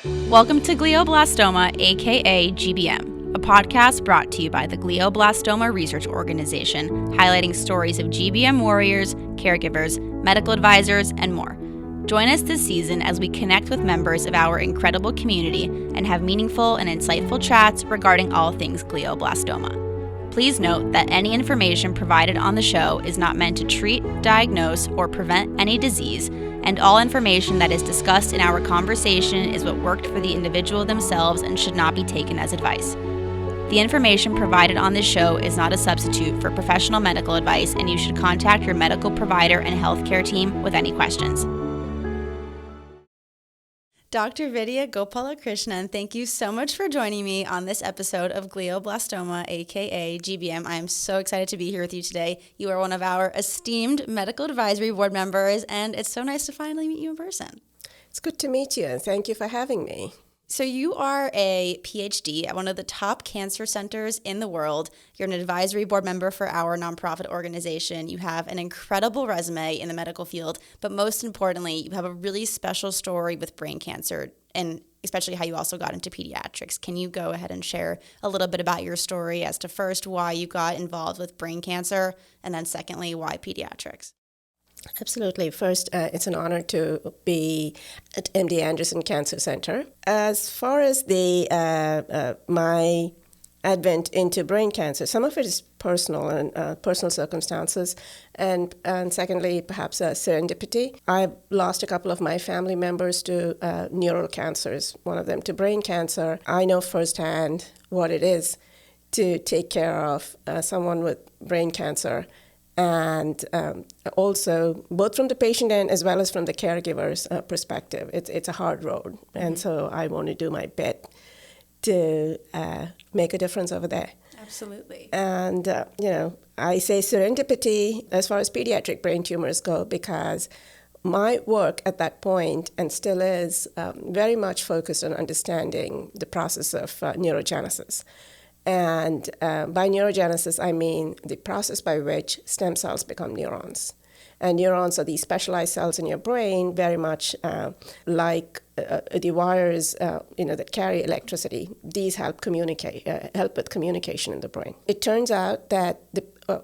Welcome to Glioblastoma AKA GBM, a podcast brought to you by the Glioblastoma Research Organization, highlighting stories of GBM warriors, caregivers, medical advisors, and more. Join us this season as we connect with members of our incredible community and have meaningful and insightful chats regarding all things glioblastoma. Please note that any information provided on the show is not meant to treat, diagnose, or prevent any disease, and all information that is discussed in our conversation is what worked for the individual themselves and should not be taken as advice. The information provided on this show is not a substitute for professional medical advice, and you should contact your medical provider and healthcare team with any questions. Dr. Vidya Gopalakrishnan, thank you so much for joining me on this episode of Glioblastoma AKA GBM. I am so excited to be here with you today. You are one of our esteemed medical advisory board members, and it's so nice to finally meet you in person. It's good to meet you, and thank you for having me. So you are a Ph.D. at one of the top cancer centers in the world. You're an advisory board member for our nonprofit organization. You have an incredible resume in the medical field, but most importantly, you have a really special story with brain cancer, and especially how you also got into pediatrics. Can you go ahead and share a little bit about your story as to first why you got involved with brain cancer, and then secondly, why pediatrics? Absolutely. First, it's an honor to be at MD Anderson Cancer Center. As far as my advent into brain cancer, some of it is personal and personal circumstances, and secondly, perhaps serendipity. I lost a couple of my family members to neural cancers, one of them to brain cancer. I know firsthand what it is to take care of someone with brain cancer. And also, both from the patient end as well as from the caregiver's perspective, it's a hard road. And so I want to do my bit to make a difference over there. Absolutely. And, I say serendipity as far as pediatric brain tumors go because my work at that point, and still is, very much focused on understanding the process of neurogenesis. And by neurogenesis, I mean the process by which stem cells become neurons. And neurons are these specialized cells in your brain, very much like the wires that carry electricity. These help with communication in the brain. It turns out that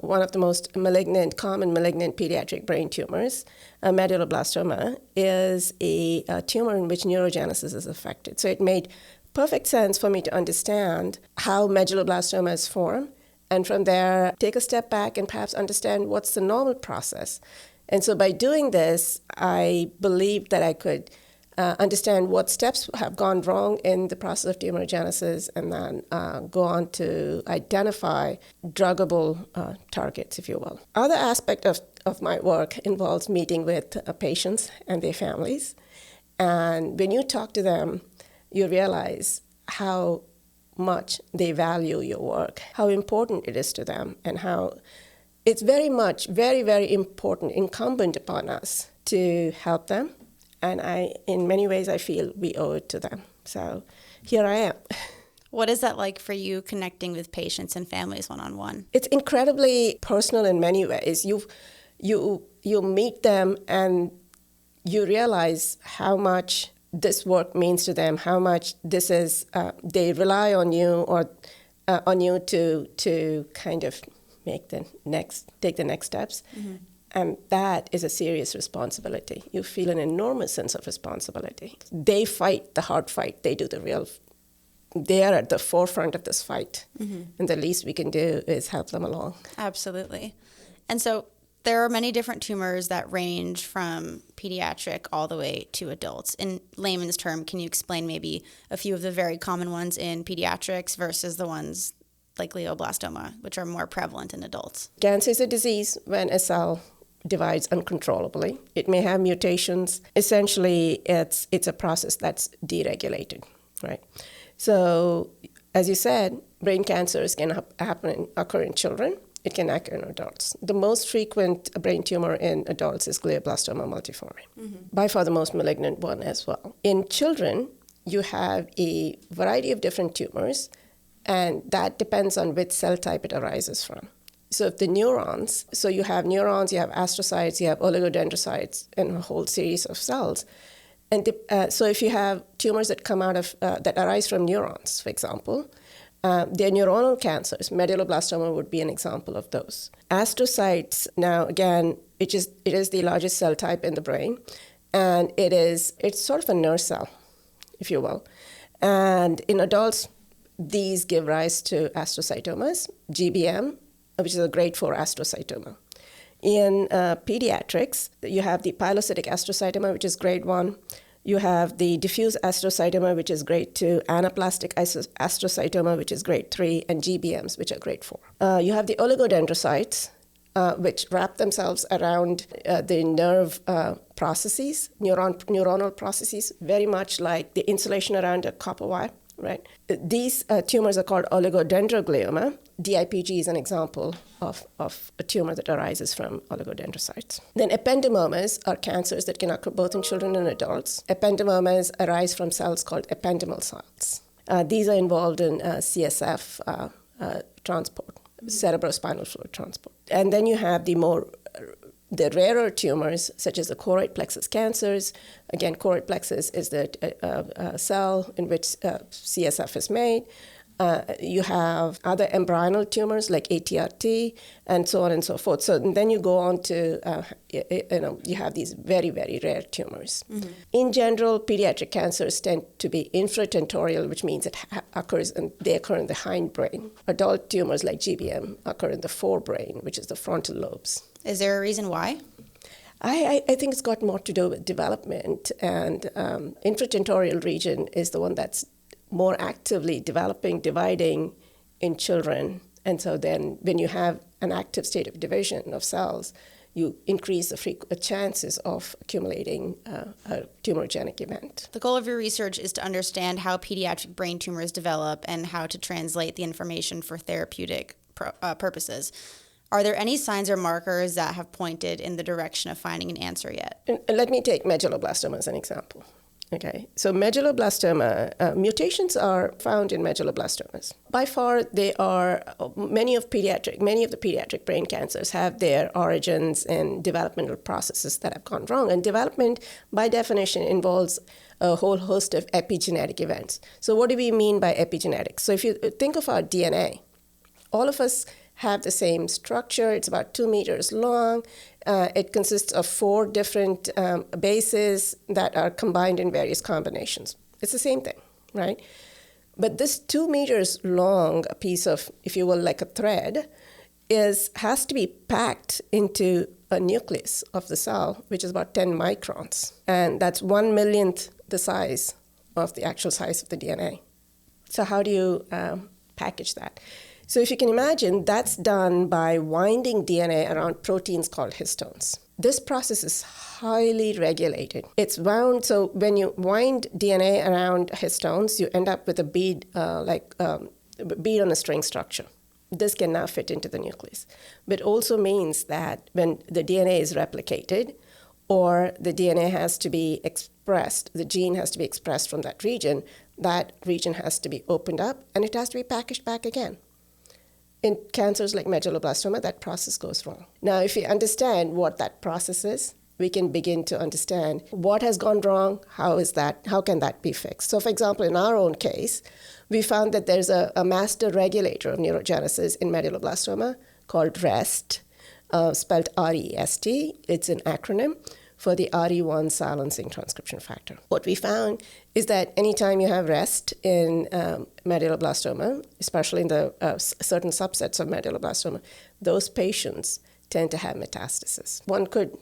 one of the most common malignant pediatric brain tumors, medulloblastoma, is a tumor in which neurogenesis is affected. So it made perfect sense for me to understand how medulloblastoma is formed, and from there take a step back and perhaps understand what's the normal process. And so by doing this, I believed that I could understand what steps have gone wrong in the process of tumorigenesis, and then go on to identify druggable targets, if you will. Other aspect of my work involves meeting with patients and their families. And when you talk to them, you realize how much they value your work, how important it is to them, and how it's very much, very, very important, incumbent upon us to help them. And in many ways, I feel we owe it to them. So here I am. What is that like for you connecting with patients and families one-on-one? It's incredibly personal in many ways. You meet them and you realize how much this work means to them, how much this is, they rely on you or on you to kind of take the next steps. Mm-hmm. And that is a serious responsibility. You feel an enormous sense of responsibility. They fight the hard fight. They are at the forefront of this fight. Mm-hmm. And the least we can do is help them along. Absolutely. And so there are many different tumors that range from pediatric all the way to adults. In layman's term, can you explain maybe a few of the very common ones in pediatrics versus the ones like glioblastoma, which are more prevalent in adults? Cancer is a disease when a cell divides uncontrollably. It may have mutations. Essentially, it's a process that's deregulated, right? So, as you said, brain cancers can occur in children. It can occur in adults. The most frequent brain tumor in adults is glioblastoma multiforme, by far the most malignant one as well. In children, you have a variety of different tumors, and that depends on which cell type it arises from. So if the neurons, you have astrocytes, you have oligodendrocytes, and a whole series of cells. And so if you have tumors that come out of, that arise from neurons, for example, they're neuronal cancers. Medulloblastoma would be an example of those. Astrocytes, now again, it is the largest cell type in the brain, and it's sort of a nerve cell, if you will. And in adults, these give rise to astrocytomas, GBM, which is a grade 4 astrocytoma. In pediatrics, you have the pilocytic astrocytoma, which is grade 1. You have the diffuse astrocytoma, which is grade 2, anaplastic astrocytoma, which is grade 3, and GBMs, which are grade 4. You have the oligodendrocytes, which wrap themselves around the nerve processes, neuronal processes, very much like the insulation around a copper wire, right? These tumors are called oligodendroglioma. DIPG is an example of a tumor that arises from oligodendrocytes. Then ependymomas are cancers that can occur both in children and adults. Ependymomas arise from cells called ependymal cells. These are involved in CSF transport, cerebrospinal fluid transport. And then you have the rarer tumors, such as the choroid plexus cancers. Again, choroid plexus is the cell in which CSF is made. You have other embryonal tumors like ATRT, and so on and so forth. So then you go on to, you have these very, very rare tumors. Mm-hmm. In general, pediatric cancers tend to be infratentorial, which means they occur in the hindbrain. Adult tumors like GBM occur in the forebrain, which is the frontal lobes. Is there a reason why? I think it's got more to do with development, and infratentorial region is the one that's more actively dividing in children. And so then when you have an active state of division of cells, you increase the chances of accumulating a tumorigenic event. The goal of your research is to understand how pediatric brain tumors develop and how to translate the information for therapeutic purposes. Are there any signs or markers that have pointed in the direction of finding an answer yet? Let me take medulloblastoma as an example. Okay, so medulloblastoma, mutations are found in medulloblastomas. By far, many of the pediatric brain cancers have their origins in developmental processes that have gone wrong. And development, by definition, involves a whole host of epigenetic events. So what do we mean by epigenetics? So if you think of our DNA, all of us have the same structure. It's about 2 meters long. It consists of 4 different bases that are combined in various combinations. It's the same thing, right? But this 2 meters long piece of, if you will, like a thread, has to be packed into a nucleus of the cell, which is about 10 microns. And that's 1/1,000,000th the size of the actual size of the DNA. So how do you package that? So if you can imagine, that's done by winding DNA around proteins called histones. This process is highly regulated. It's wound, so when you wind DNA around histones, you end up with a bead, bead on a string structure. This can now fit into the nucleus. But it also means that when the DNA is replicated, or the DNA has to be expressed, the gene has to be expressed from that region has to be opened up, and it has to be packaged back again. In cancers like medulloblastoma, that process goes wrong. Now, if we understand what that process is, we can begin to understand what has gone wrong, how can that be fixed. So, for example, in our own case, we found that there's a master regulator of neurogenesis in medulloblastoma called REST, spelled R-E-S-T. It's an acronym for the RE1 silencing transcription factor. What we found is that anytime you have REST in medulloblastoma, especially in the certain subsets of medulloblastoma, those patients tend to have metastasis. One could,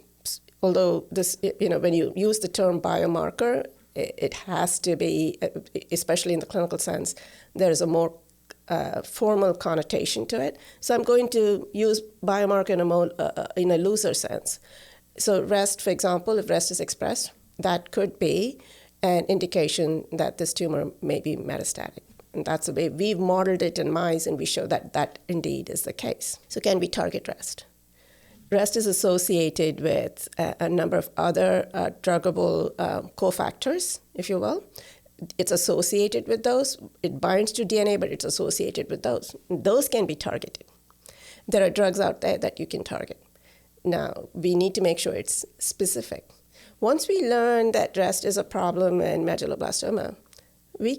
although this, when you use the term biomarker, it has to be, especially in the clinical sense, there is a more formal connotation to it. So I'm going to use biomarker in a looser sense. So REST, for example, if REST is expressed, that could be an indication that this tumor may be metastatic. And that's the way we've modeled it in mice, and we show that that indeed is the case. So can we target REST? REST is associated with a number of other druggable cofactors, if you will. It's associated with those. It binds to DNA, but it's associated with those. Those can be targeted. There are drugs out there that you can target. Now, we need to make sure it's specific. Once we learn that rest is a problem in medulloblastoma, we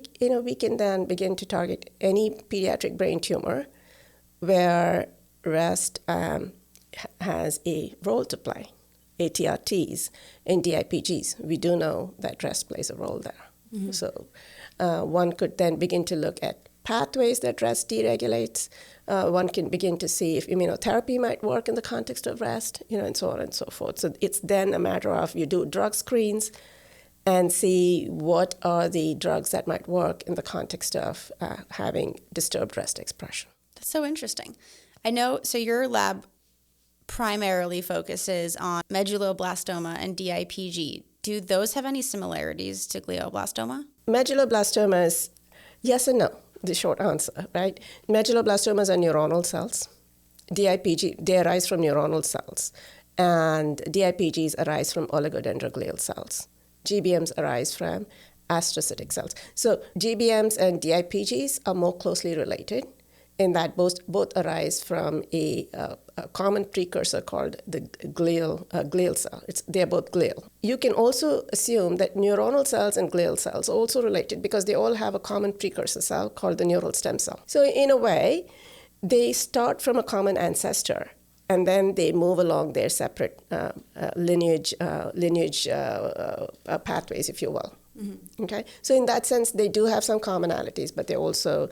can then begin to target any pediatric brain tumor where rest has a role to play. ATRTs and DIPGs, we do know that rest plays a role there. Mm-hmm. So one could then begin to look at pathways that rest deregulates. One can begin to see if immunotherapy might work in the context of rest, and so on and so forth. So it's then a matter of you do drug screens and see what are the drugs that might work in the context of having disturbed rest expression. That's so interesting. I know, so your lab primarily focuses on medulloblastoma and DIPG. Do those have any similarities to glioblastoma? Medulloblastomas, yes and no, the short answer, right? Medulloblastomas are neuronal cells. DIPG, they arise from neuronal cells. And DIPGs arise from oligodendroglial cells. GBMs arise from astrocytic cells. So GBMs and DIPGs are more closely related in that both arise from a common precursor called the glial cell. They're both glial. You can also assume that neuronal cells and glial cells are also related because they all have a common precursor cell called the neural stem cell. So in a way, they start from a common ancestor, and then they move along their separate lineage pathways, if you will. Mm-hmm. Okay, so in that sense, they do have some commonalities, but they're also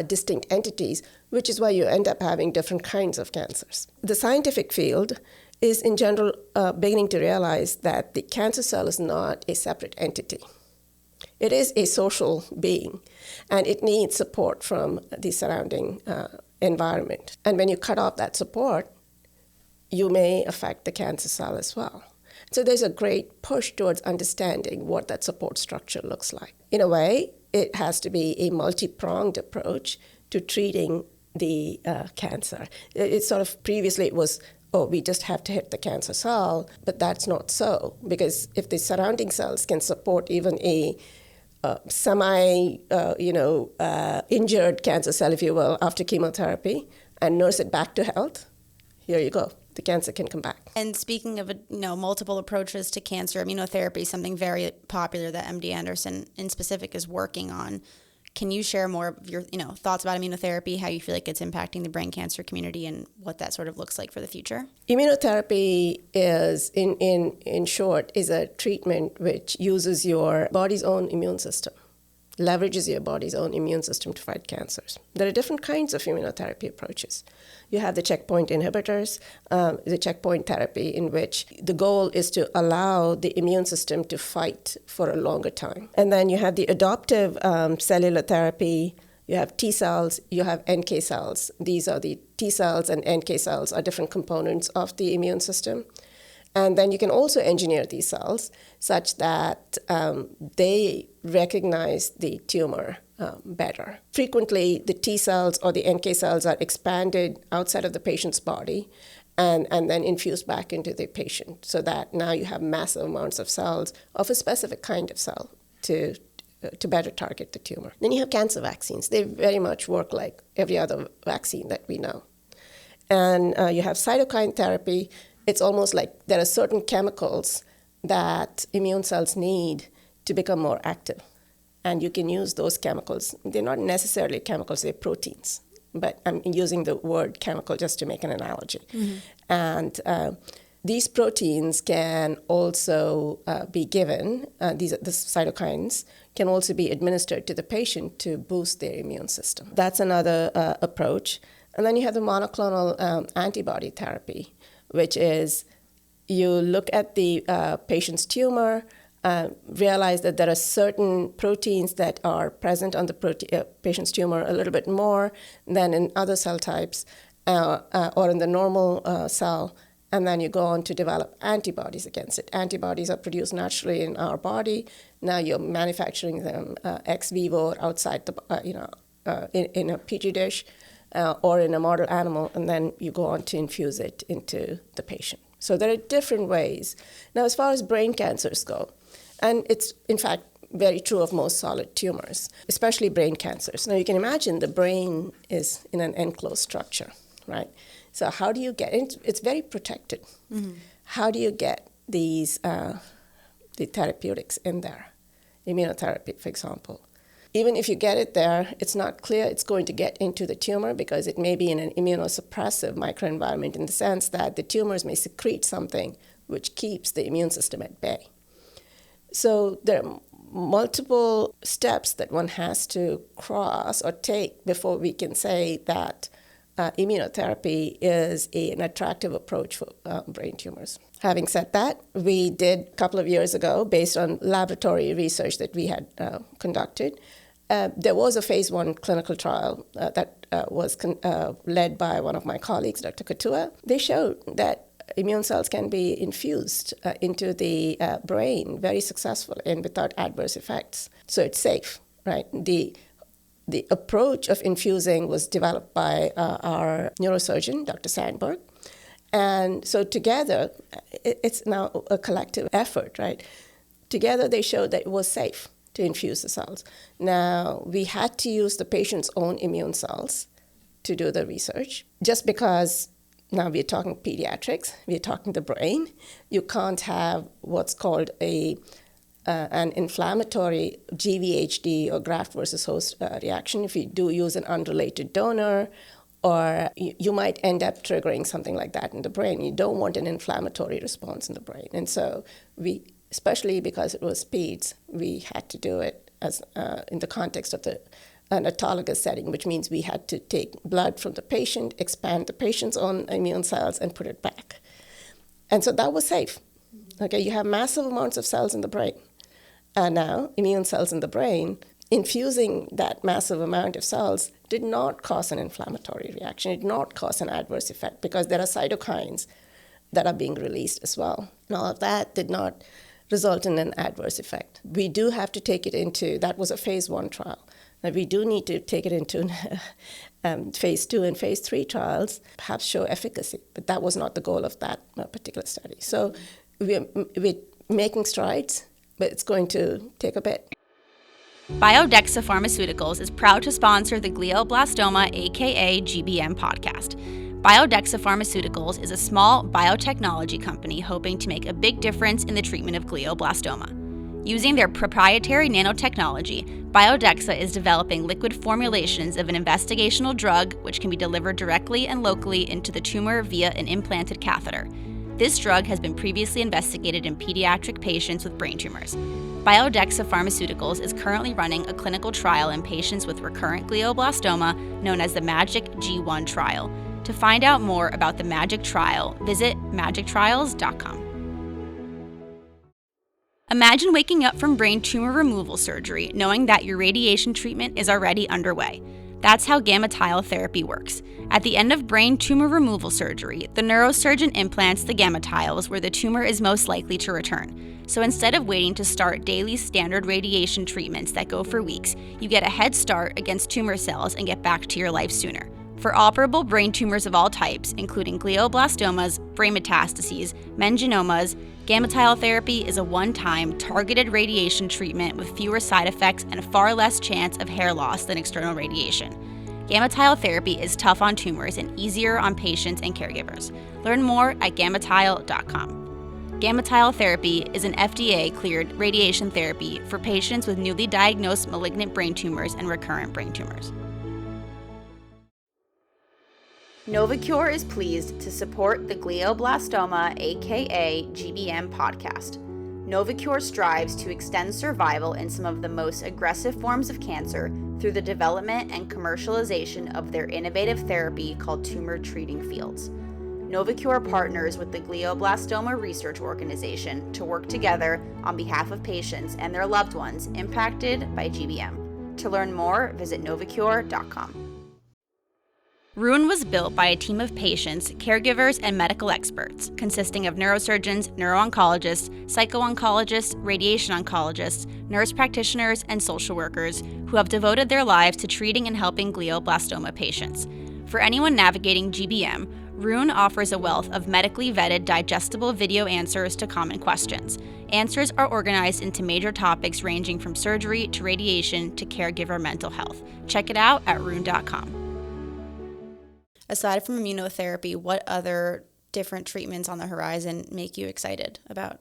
distinct entities, which is why you end up having different kinds of cancers. The scientific field is, in general, beginning to realize that the cancer cell is not a separate entity. It is a social being, and it needs support from the surrounding environment. And when you cut off that support, you may affect the cancer cell as well. So there's a great push towards understanding what that support structure looks like. In a way, it has to be a multi-pronged approach to treating the cancer. It's sort of previously it was, we just have to hit the cancer cell, but that's not so, because if the surrounding cells can support even a injured cancer cell, if you will, after chemotherapy, and nurse it back to health, here you go. The cancer can come back. And speaking of multiple approaches to cancer, immunotherapy is something very popular that MD Anderson in specific is working on. Can you share more of your thoughts about immunotherapy, how you feel like it's impacting the brain cancer community, and what that sort of looks like for the future? Immunotherapy is, in short, is a treatment which uses your body's own immune system, leverages your body's own immune system to fight cancers. There are different kinds of immunotherapy approaches. You have the checkpoint inhibitors, the checkpoint therapy, in which the goal is to allow the immune system to fight for a longer time. And then you have the adoptive cellular therapy. You have T cells, you have NK cells. These are the T cells and NK cells are different components of the immune system. And then you can also engineer these cells such that they recognize the tumor better. Frequently, the T cells or the NK cells are expanded outside of the patient's body and then infused back into the patient, so that now you have massive amounts of cells of a specific kind of cell to better target the tumor. Then you have cancer vaccines. They very much work like every other vaccine that we know. And you have cytokine therapy. It's almost like there are certain chemicals that immune cells need to become more active. And you can use those chemicals. They're not necessarily chemicals, they're proteins. But I'm using the word chemical just to make an analogy. Mm-hmm. And these proteins can also be given, the cytokines can also be administered to the patient to boost their immune system. That's another approach. And then you have the monoclonal antibody therapy, which is you look at the patient's tumor, realize that there are certain proteins that are present on the patient's tumor a little bit more than in other cell types or in the normal cell, and then you go on to develop antibodies against it. Antibodies are produced naturally in our body. Now you're manufacturing them ex vivo or outside in a petri dish or in a model animal, and then you go on to infuse it into the patient. So there are different ways. Now, as far as brain cancers go, and it's, in fact, very true of most solid tumors, especially brain cancers. Now, you can imagine the brain is in an enclosed structure, right? So how do you get it? It's very protected. Mm-hmm. How do you get these the therapeutics in there, immunotherapy, for example. Even if you get it there, it's not clear it's going to get into the tumor because it may be in an immunosuppressive microenvironment in the sense that the tumors may secrete something which keeps the immune system at bay. So there are multiple steps that one has to cross or take before we can say that immunotherapy is an attractive approach for brain tumors. Having said that, we did a couple of years ago, based on laboratory research that we had conducted, there was a phase 1 clinical trial that was led by one of my colleagues, Dr. Katua. They showed that immune cells can be infused into the brain very successfully and without adverse effects. So it's safe, right? The approach of infusing was developed by our neurosurgeon, Dr. Sandberg. And so together, it's now a collective effort, right? Together they showed that it was safe to infuse the cells. Now, we had to use the patient's own immune cells to do the research, just because now we're talking pediatrics, we're talking the brain. You can't have what's called an inflammatory GVHD or graft versus host reaction if you do use an unrelated donor, or you might end up triggering something like that in the brain. You don't want an inflammatory response in the brain. And so we, especially because it was peds, we had to do it as in the context of an autologous setting, which means we had to take blood from the patient, expand the patient's own immune cells, and put it back. And so that was safe. Okay, you have massive amounts of cells in the brain. And now, immune cells in the brain, infusing that massive amount of cells did not cause an inflammatory reaction. It did not cause an adverse effect because there are cytokines that are being released as well. And all of that did not result in an adverse effect. We do have to take it into, that was a phase 1 trial. Now we do need to take it into phase 2 and phase 3 trials, perhaps show efficacy, but that was not the goal of that particular study. So we're making strides, but it's going to take a bit. Biodexa Pharmaceuticals is proud to sponsor the Glioblastoma AKA GBM podcast. Biodexa Pharmaceuticals is a small biotechnology company hoping to make a big difference in the treatment of glioblastoma. Using their proprietary nanotechnology, Biodexa is developing liquid formulations of an investigational drug which can be delivered directly and locally into the tumor via an implanted catheter. This drug has been previously investigated in pediatric patients with brain tumors. Biodexa Pharmaceuticals is currently running a clinical trial in patients with recurrent glioblastoma known as the MAGIC G1 trial. To find out more about the MAGIC trial, visit magictrials.com. Imagine waking up from brain tumor removal surgery knowing that your radiation treatment is already underway. That's how gamma-tile therapy works. At the end of brain tumor removal surgery, the neurosurgeon implants the gamma tiles where the tumor is most likely to return. So instead of waiting to start daily standard radiation treatments that go for weeks, you get a head start against tumor cells and get back to your life sooner. For operable brain tumors of all types, including glioblastomas, brain metastases, meningiomas, gamma-tile therapy is a one-time, targeted radiation treatment with fewer side effects and far less chance of hair loss than external radiation. Gamma-tile therapy is tough on tumors and easier on patients and caregivers. Learn more at gammatile.com. Gamma-tile therapy is an FDA-cleared radiation therapy for patients with newly diagnosed malignant brain tumors and recurrent brain tumors. Novacure is pleased to support the Glioblastoma AKA GBM podcast. Novacure strives to extend survival in some of the most aggressive forms of cancer through the development and commercialization of their innovative therapy called Tumor Treating Fields. Novacure partners with the Glioblastoma Research Organization to work together on behalf of patients and their loved ones impacted by GBM. To learn more, visit novacure.com. Rune was built by a team of patients, caregivers, and medical experts, consisting of neurosurgeons, neuro-oncologists, psycho-oncologists, radiation oncologists, nurse practitioners, and social workers who have devoted their lives to treating and helping glioblastoma patients. For anyone navigating GBM, Rune offers a wealth of medically vetted, digestible video answers to common questions. Answers are organized into major topics ranging from surgery to radiation to caregiver mental health. Check it out at rune.com. Aside from immunotherapy, what other different treatments on the horizon make you excited about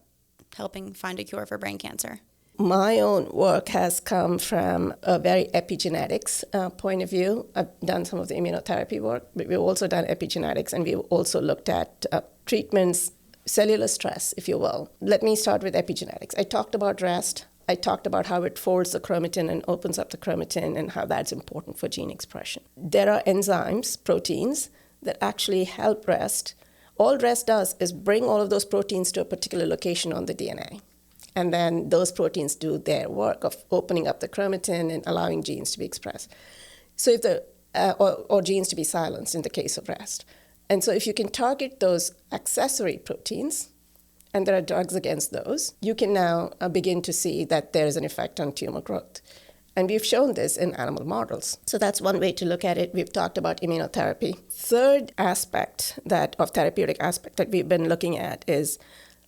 helping find a cure for brain cancer? My own work has come from a very epigenetics point of view. I've done some of the immunotherapy work, but we've also done epigenetics, and we've also looked at treatments, cellular stress, if you will. Let me start with epigenetics. I talked about rest. I talked about how it folds the chromatin and opens up the chromatin and how that's important for gene expression. There are enzymes, proteins, that actually help rest. All rest does is bring all of those proteins to a particular location on the DNA. And then those proteins do their work of opening up the chromatin and allowing genes to be expressed. So if or genes to be silenced in the case of rest. And so if you can target those accessory proteins, and there are drugs against those, you can now begin to see that there is an effect on tumor growth. And we've shown this in animal models. So that's one way to look at it. We've talked about immunotherapy. Third aspect of therapeutic aspect that we've been looking at is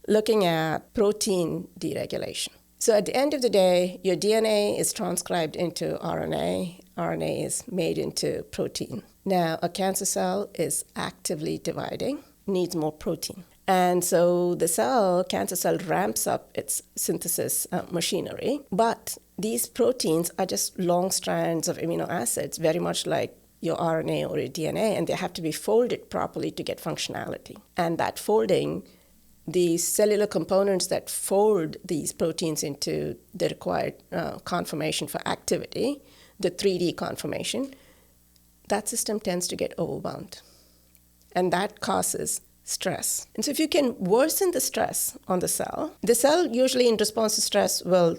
looking at protein deregulation. So at the end of the day, your DNA is transcribed into RNA. RNA is made into protein. Now, a cancer cell is actively dividing, needs more protein. And so the cancer cell ramps up its synthesis machinery, but these proteins are just long strands of amino acids, very much like your RNA or your DNA, and they have to be folded properly to get functionality. And that folding, the cellular components that fold these proteins into the required conformation for activity, the 3D conformation, that system tends to get overwhelmed. And that causes stress. And so if you can worsen the stress on the cell usually in response to stress will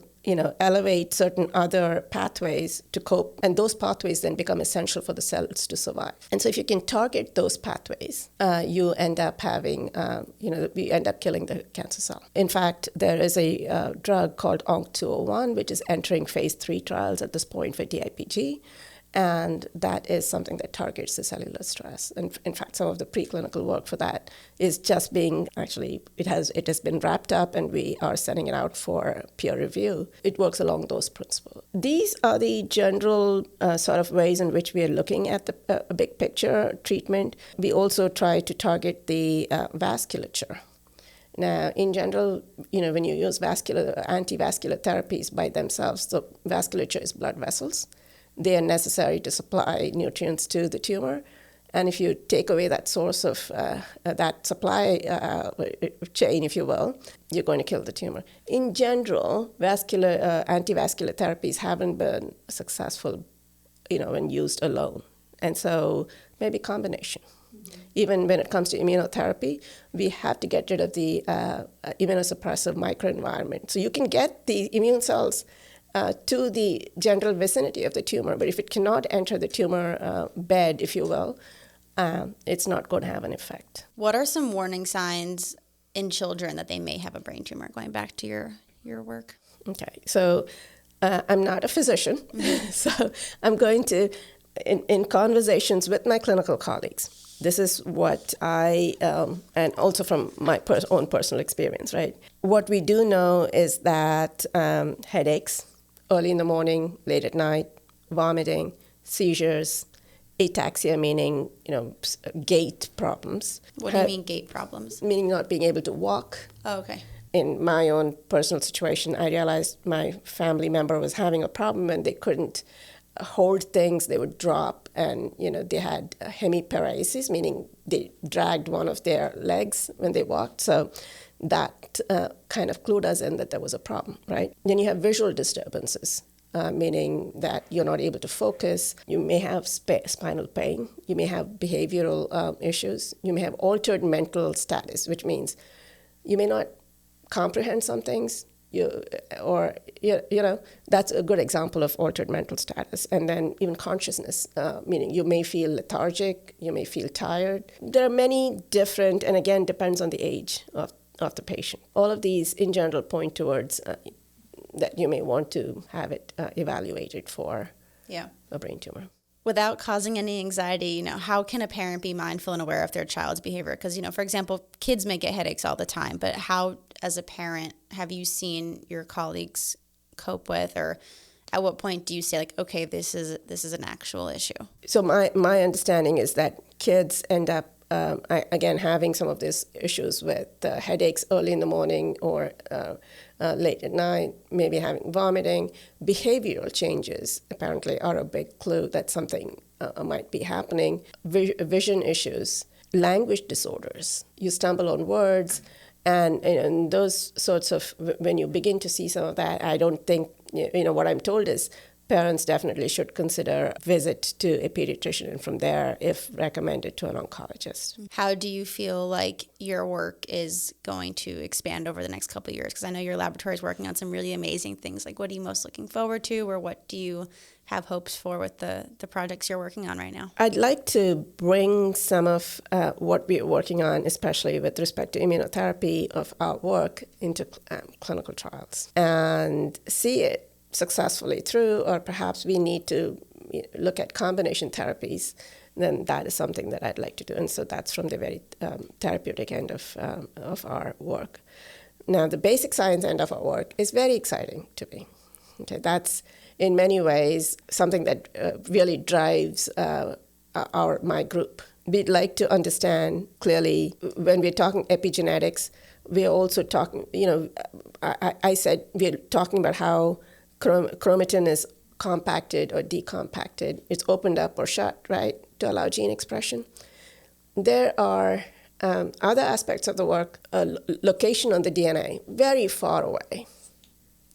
elevate certain other pathways to cope, and those pathways then become essential for the cells to survive. And so if you can target those pathways, you end up having, we end up killing the cancer cell. In fact, there is a drug called ONC201, which is entering phase 3 trials at this point for DIPG. And that is something that targets the cellular stress. And in fact, some of the preclinical work for that is just being, it has been wrapped up, and we are sending it out for peer review. It works along those principles. These are the general sort of ways in which we are looking at the big picture treatment. We also try to target the vasculature. Now, in general, when you use anti-vascular therapies by themselves, the vasculature is blood vessels. They are necessary to supply nutrients to the tumor. And if you take away that source of that supply chain, if you will, you're going to kill the tumor. In general, anti-vascular therapies haven't been successful, when used alone. And so maybe combination. Mm-hmm. Even when it comes to immunotherapy, we have to get rid of the immunosuppressive microenvironment. So you can get the immune cells to the general vicinity of the tumor, but if it cannot enter the tumor bed, if you will, it's not going to have an effect. What are some warning signs in children that they may have a brain tumor, going back to your work? Okay, so I'm not a physician, mm-hmm. So I'm going to, in conversations with my clinical colleagues, this is what I, and also from my own personal experience, right? What we do know is that headaches, early in the morning, late at night, vomiting, seizures, ataxia, meaning, gait problems. What do you mean gait problems? Meaning not being able to walk. Oh, okay. In my own personal situation, I realized my family member was having a problem and they couldn't hold things. They would drop, and, they had hemiparesis, meaning they dragged one of their legs when they walked. So that kind of clued us in that there was a problem, right? Then you have visual disturbances, meaning that you're not able to focus. You may have spinal pain. You may have behavioral issues. You may have altered mental status, which means you may not comprehend some things. That's a good example of altered mental status. And then even consciousness, meaning you may feel lethargic, you may feel tired. There are many different, and again, depends on the age of the patient. All of these, in general, point towards that you may want to have it evaluated for a brain tumor. Without causing any anxiety, how can a parent be mindful and aware of their child's behavior? Because, for example, kids may get headaches all the time, but how, as a parent, have you seen your colleagues cope with, or at what point do you say, okay, this is an actual issue? So my understanding is that kids end up again, having some of these issues with headaches early in the morning or late at night, maybe having vomiting, behavioral changes apparently are a big clue that something might be happening. Vision issues, language disorders. You stumble on words, and those sorts of, when you begin to see some of that, I don't think, what I'm told is parents definitely should consider a visit to a pediatrician, and from there, if recommended, to an oncologist. How do you feel like your work is going to expand over the next couple of years? Because I know your laboratory is working on some really amazing things. Like, what are you most looking forward to, or what do you have hopes for with the projects you're working on right now? I'd like to bring some of what we're working on, especially with respect to immunotherapy of our work, into clinical trials and see it successfully through, or perhaps we need to look at combination therapies, then that is something that I'd like to do. And so that's from the very therapeutic end of our work. Now, the basic science end of our work is very exciting to me. Okay, that's in many ways something that really drives my group. We'd like to understand clearly, when we're talking epigenetics, we're also talking, I said we're talking about how chromatin is compacted or decompacted. It's opened up or shut, right, to allow gene expression. There are other aspects of the work, location on the DNA, very far away,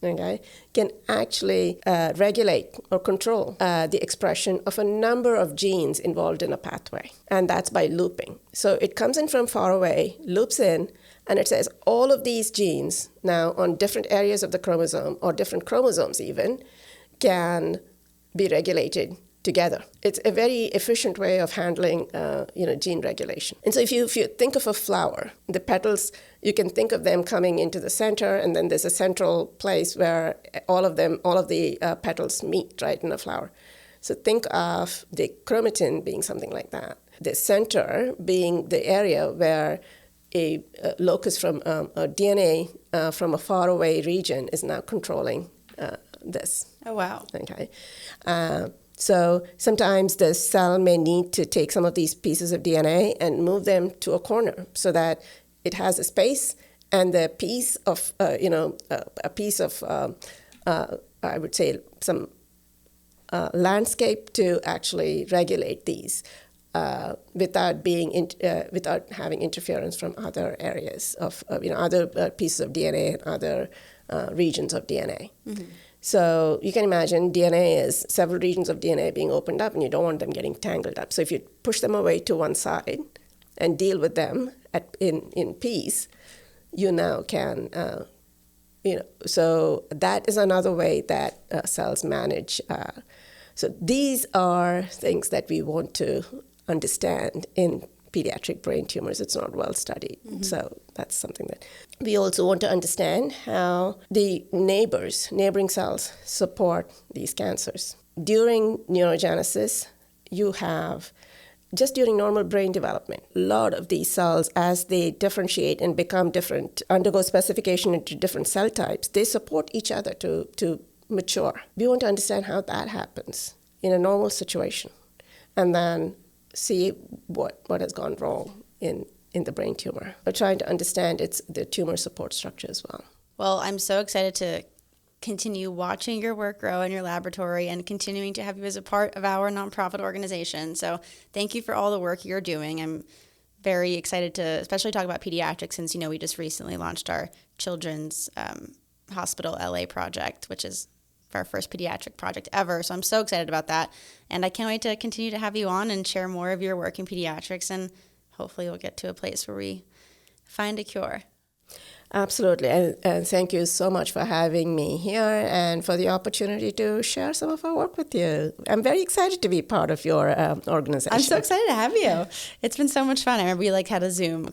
okay, can actually regulate or control the expression of a number of genes involved in a pathway, and that's by looping. So it comes in from far away, loops in, and it says all of these genes now on different areas of the chromosome, or different chromosomes even, can be regulated together. It's a very efficient way of handling gene regulation. And so if you think of a flower, the petals, you can think of them coming into the center, and then there's a central place where all of the petals meet, right, in a flower. So think of the chromatin being something like that. The center being the area where a locus from a DNA from a faraway region is now controlling this. Oh, wow. Okay. So sometimes the cell may need to take some of these pieces of DNA and move them to a corner so that it has a space and the piece of, I would say, some landscape to actually regulate these. Without having interference from other areas of other pieces of DNA and other regions of DNA. Mm-hmm. So you can imagine DNA is several regions of DNA being opened up, and you don't want them getting tangled up. So if you push them away to one side and deal with them in peace, you now can so that is another way that cells manage. So these are things that we want to understand in pediatric brain tumors. It's not well studied. Mm-hmm. So that's something that we also want to understand, how the neighboring cells support these cancers. During neurogenesis, you have, just during normal brain development, a lot of these cells, as they differentiate and become different, undergo specification into different cell types, they support each other to mature. We want to understand how that happens in a normal situation, and then see what has gone wrong in the brain tumor. We're trying to understand the tumor support structure as well. Well, I'm so excited to continue watching your work grow in your laboratory and continuing to have you as a part of our nonprofit organization. So thank you for all the work you're doing. I'm very excited to especially talk about pediatrics, since, we just recently launched our Children's Hospital LA project, which is our first pediatric project ever. So I'm so excited about that. And I can't wait to continue to have you on and share more of your work in pediatrics. And hopefully we'll get to a place where we find a cure. Absolutely. And thank you so much for having me here and for the opportunity to share some of our work with you. I'm very excited to be part of your organization. I'm so excited to have you. It's been so much fun. I remember we had a Zoom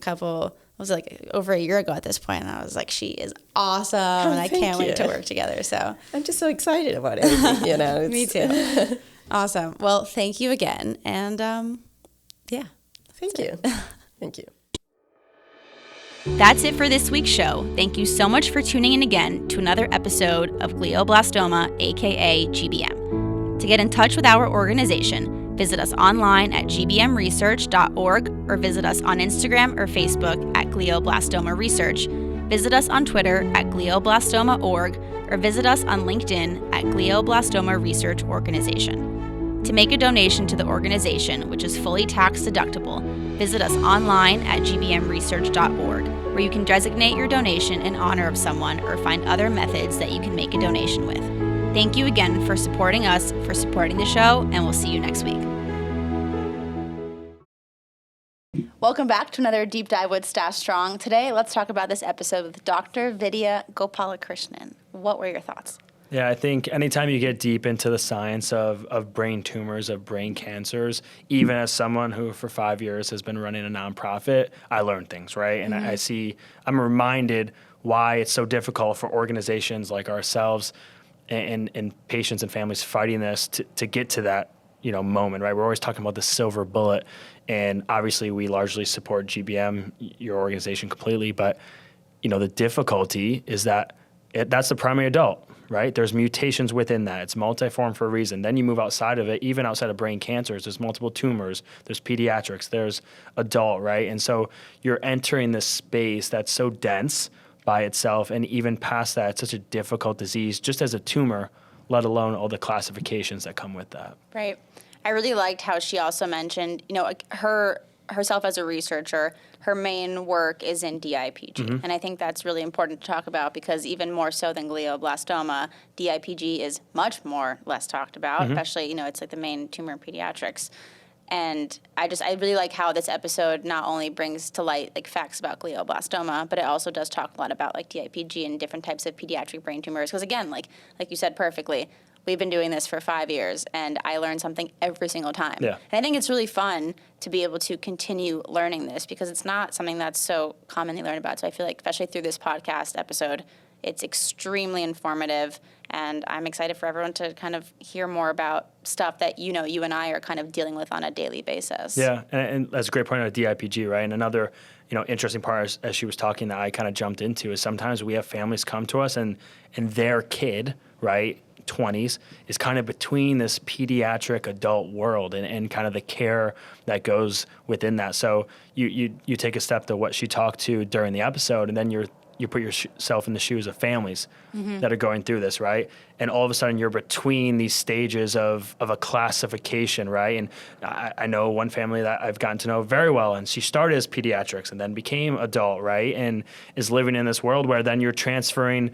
over a year ago at this point, and I was like, she is awesome, and I can't wait to work together. So I'm just so excited about everything, Me too. Awesome. Well, thank you again, and Thank you. Thank you. That's it for this week's show. Thank you so much for tuning in again to another episode of Glioblastoma AKA GBM. To get in touch with our organization, visit us online at gbmresearch.org or visit us on Instagram or Facebook at Glioblastoma Research. Visit us on Twitter at glioblastoma.org or visit us on LinkedIn at Glioblastoma Research Organization. To make a donation to the organization, which is fully tax deductible, visit us online at gbmresearch.org, where you can designate your donation in honor of someone or find other methods that you can make a donation with. Thank you again for supporting us, for supporting the show, and we'll see you next week. Welcome back to another Deep Dive with Staff Strong. Today, let's talk about this episode with Dr. Vidya Gopalakrishnan. What were your thoughts? Yeah, I think anytime you get deep into the science of brain tumors, of brain cancers, even as someone who for 5 years has been running a nonprofit, I learn things, right? And I'm reminded why it's so difficult for organizations like ourselves and patients and families fighting this to get to that, moment, right? We're always talking about the silver bullet, and obviously we largely support GBM, your organization, completely, but the difficulty is that that's the primary adult, right? There's mutations within that. It's multiform for a reason. Then you move outside of it, even outside of brain cancers, there's multiple tumors, there's pediatrics, there's adult, right? And so you're entering this space that's so dense by itself, and even past that, it's such a difficult disease just as a tumor, let alone all the classifications that come with that. Right. I really liked how she also mentioned, herself as a researcher, her main work is in DIPG. Mm-hmm. And I think that's really important to talk about because even more so than glioblastoma, DIPG is much more less talked about, especially, it's like the main tumor in pediatrics. And I really like how this episode not only brings to light like facts about glioblastoma, but it also does talk a lot about like DIPG and different types of pediatric brain tumors. Because again, like you said perfectly, we've been doing this for 5 years, and I learn something every single time. Yeah. And I think it's really fun to be able to continue learning this because it's not something that's so commonly learned about. So I feel like, especially through this podcast episode, it's extremely informative, and I'm excited for everyone to kind of hear more about stuff that, you and I are kind of dealing with on a daily basis. Yeah, and that's a great point on DIPG, right? And another, interesting part as she was talking that I kind of jumped into is sometimes we have families come to us and their kid, right, 20s, is kind of between this pediatric adult world and kind of the care that goes within that. So you take a step to what she talked to during the episode, and then you put yourself in the shoes of families that are going through this, right? And all of a sudden you're between these stages of a classification, right? And I know one family that I've gotten to know very well, and she started as pediatrics and then became adult, right? And is living in this world where then you're transferring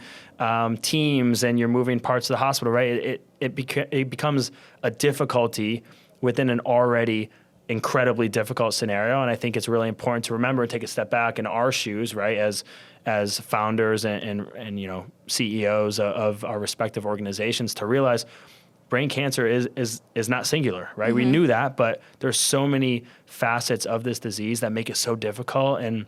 teams and you're moving parts of the hospital, right? It becomes a difficulty within an already incredibly difficult scenario. And I think it's really important to remember and take a step back in our shoes, right? As founders and CEOs of our respective organizations, to realize brain cancer is not singular, right? Mm-hmm. We knew that, but there's so many facets of this disease that make it so difficult, and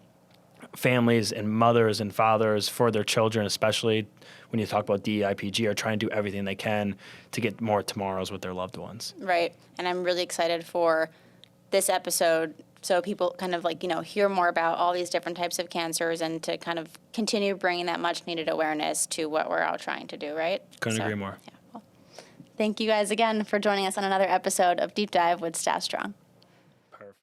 families and mothers and fathers for their children, especially when you talk about DIPG, are trying to do everything they can to get more tomorrows with their loved ones. Right. And I'm really excited for this episode so people kind of hear more about all these different types of cancers and to kind of continue bringing that much needed awareness to what we're all trying to do, right? Couldn't agree more. Yeah, well, thank you guys again for joining us on another episode of Deep Dive with Staff Strong.